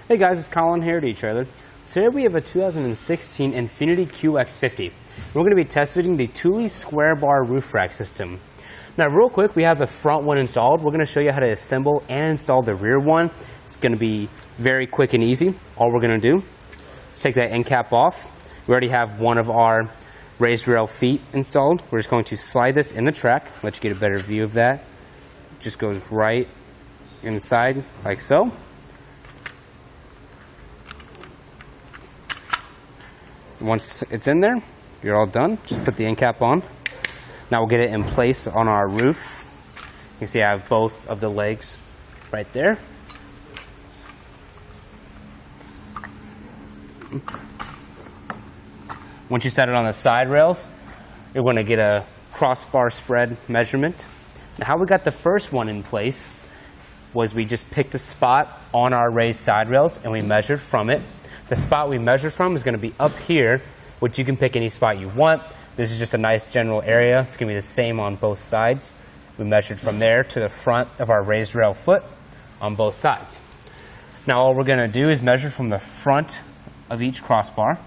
Hey guys, it's Colin here at eTrailer. Today we have a 2016 Infiniti QX50. We're going to be test fitting the Thule SquareBar Roof Rack system. Now real quick, we have the front one installed. We're going to show you how to assemble and install the rear one. It's going to be very quick and easy. All we're going to do is take that end cap off. We already have one of our raised rail feet installed. We're just going to slide this in the track, let you get a better view of that. It just goes right inside like so. Once it's in there, you're all done. Just put the end cap on. Now we'll get it in place on our roof. You can see I have both of the legs right there. Once you set it on the side rails, you're going to get a crossbar spread measurement. Now how we got the first one in place was we just picked a spot on our raised side rails and we measured from it. The spot we measured from is going to be up here, which you can pick any spot you want. This is just a nice general area. It's going to be the same on both sides. We measured from there to the front of our raised rail foot on both sides. Now all we're going to do is measure from the front of each crossbar.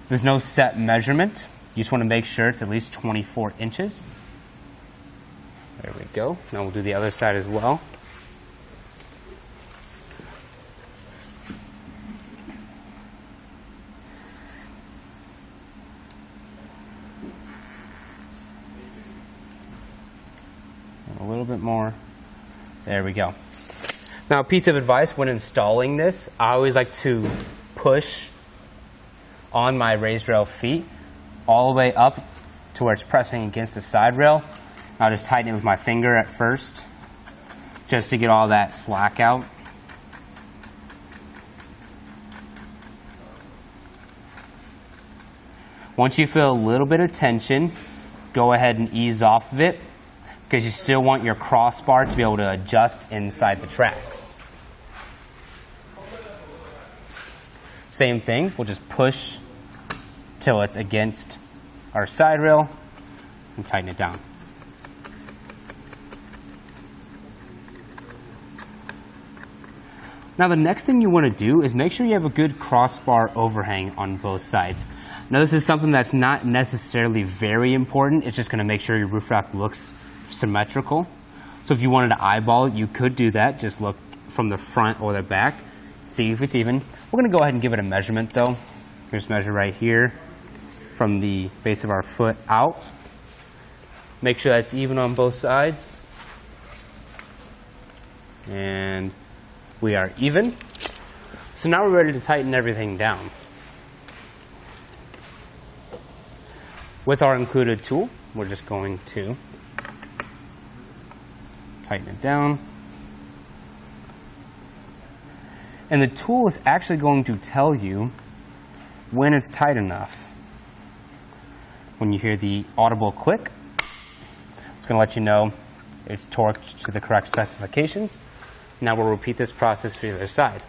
There's no set measurement. You just want to make sure it's at least 24 inches. There we go. Now we'll do the other side as well. A little bit more. There we go. Now, a piece of advice when installing this, I always like to push on my raised rail feet all the way up to where it's pressing against the side rail. I'll just tighten it with my finger at first, just to get all that slack out. Once you feel a little bit of tension, go ahead and ease off of it, because you still want your crossbar to be able to adjust inside the tracks. Same thing, we'll just push till it's against our side rail and tighten it down. Now the next thing you want to do is make sure you have a good crossbar overhang on both sides. Now this is something that's not necessarily very important, it's just going to make sure your roof rack looks symmetrical. So if you wanted to eyeball it, you could do that. Just look from the front or the back, see if it's even. We're going to go ahead and give it a measurement though. Just measure right here from the base of our foot out. Make sure that's even on both sides. And we are even. So now we're ready to tighten everything down. With our included tool, we're just going to tighten it down. And the tool is actually going to tell you when it's tight enough. When you hear the audible click, it's going to let you know it's torqued to the correct specifications. Now we'll repeat this process for the other side.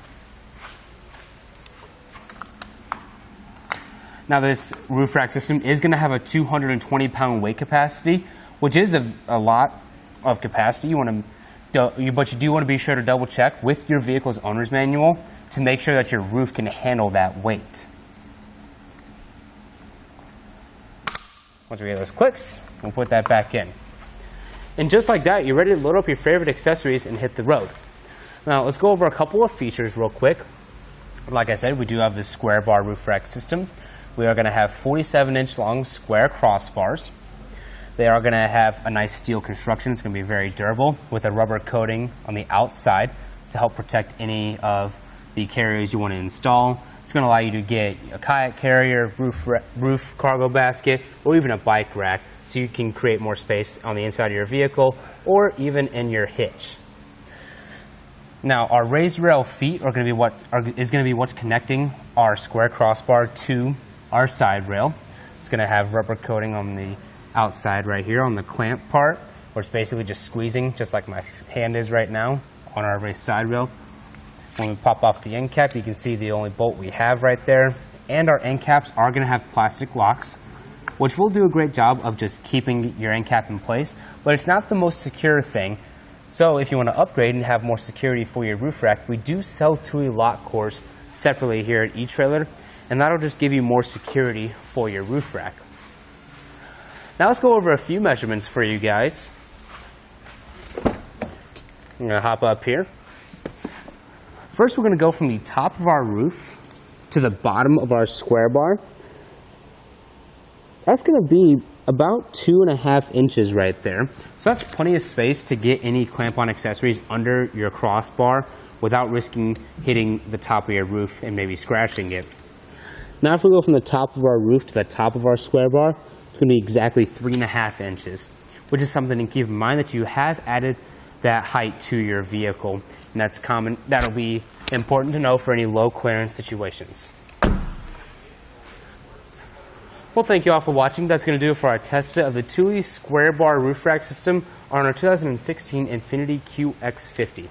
Now this roof rack system is going to have a 220-pound weight capacity, which is a lot of capacity. But you do want to be sure to double check with your vehicle's owner's manual to make sure that your roof can handle that weight. Once we get those clicks, we'll put that back in. And just like that, you're ready to load up your favorite accessories and hit the road. Now let's go over a couple of features real quick. Like I said, we do have this SquareBar Roof Rack system. We are going to have 47-inch long square crossbars. They are going to have a nice steel construction. It's going to be very durable with a rubber coating on the outside to help protect any of the carriers you want to install. It's going to allow you to get a kayak carrier, roof cargo basket, or even a bike rack, so you can create more space on the inside of your vehicle or even in your hitch. Now, our raised rail feet are going to be what's connecting our square crossbar to our side rail. It's going to have rubber coating on the outside right here on the clamp part, where it's basically just squeezing, just like my hand is right now, on our raised side rail. When we pop off the end cap, you can see the only bolt we have right there. And our end caps are going to have plastic locks, which will do a great job of just keeping your end cap in place, but it's not the most secure thing. So if you want to upgrade and have more security for your roof rack, we do sell Thule lock cores separately here at eTrailer, and that'll just give you more security for your roof rack. Now let's go over a few measurements for you guys. I'm going to hop up here. First, we're going to go from the top of our roof to the bottom of our square bar. That's going to be about 2.5 inches right there. So that's plenty of space to get any clamp-on accessories under your crossbar without risking hitting the top of your roof and maybe scratching it. Now if we go from the top of our roof to the top of our square bar, it's going to be exactly 3.5 inches, which is something to keep in mind that you have added that height to your vehicle, and that's common. That'll be important to know for any low clearance situations. Well, thank you all for watching. That's going to do it for our test fit of the Thule SquareBar Roof Rack system on our 2016 Infiniti QX50.